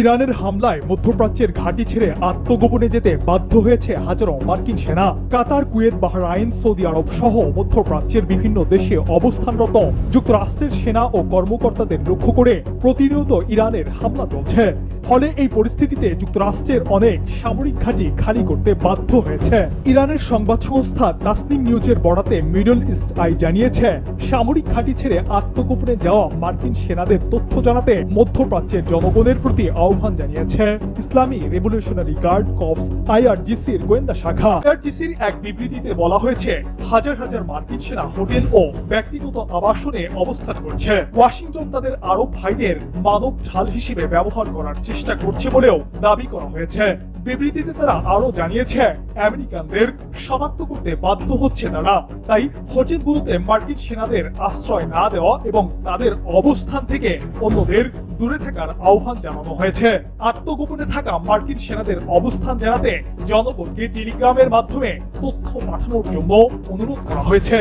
ইরানের হামলায় মধ্যপ্রাচ্যের ঘাঁটি ছেড়ে আত্মগোপনে যেতে বাধ্য হয়েছে হাজারো মার্কিন সেনা। কাতার, কুয়েত, বাহরাইন, সৌদি আরব সহ মধ্যপ্রাচ্যের বিভিন্ন দেশে অবস্থানরত যুক্তরাষ্ট্রের সেনা ও কর্মকর্তাদের লক্ষ্য করে প্রতিনিয়ত ইরানের হামলা চলছে। ফলে এই পরিস্থিতিতে যুক্তরাষ্ট্রের অনেক সামরিক ঘাঁটি খালি করতে বাধ্য হয়েছে। ইরানের সংবাদ সংস্থা তাসনিম নিউজের বরাতে মিডল ইস্ট আই জানিয়েছে, সামরিক ঘাঁটি ছেড়ে আত্মগোপনে যাওয়া মার্কিন সেনাদের তথ্য জানাতে মধ্যপ্রাচ্যের জনগণের প্রতি আহ্বান জানিয়েছে ইসলামী রেভলিউশনারি গার্ড কর্পস আইআরজিসির গোয়েন্দা শাখা। আইআরজিসির এক বিবৃতিতে বলা হয়েছে, হাজার হাজার মার্কিন সেনা হোটেল ও ব্যক্তিগত আবাসনে অবস্থান করছে। ওয়াশিংটন তাদের আরব ভাইদের মানব ঢাল হিসেবে ব্যবহার করার চেষ্টা করছে বলেও দাবি করা হয়েছে। বিবৃতিতে তারা আরো জানিয়েছে, আমেরিকানদের শনাক্ত করতে বাধ্য হচ্ছে তারা, তাই হোটেলগুলোতে মার্কিন সেনাদের আশ্রয় না দেওয়া এবং তাদের অবস্থান থেকে অন্যদের দূরে থাকার আহ্বান জানানো হয়েছে। আত্মগোপনে থাকা মার্কিন সেনাদের অবস্থান জানাতে জনগণকে টেলিগ্রামের মাধ্যমে তথ্য পাঠানোর জন্য অনুরোধ করা হয়েছে।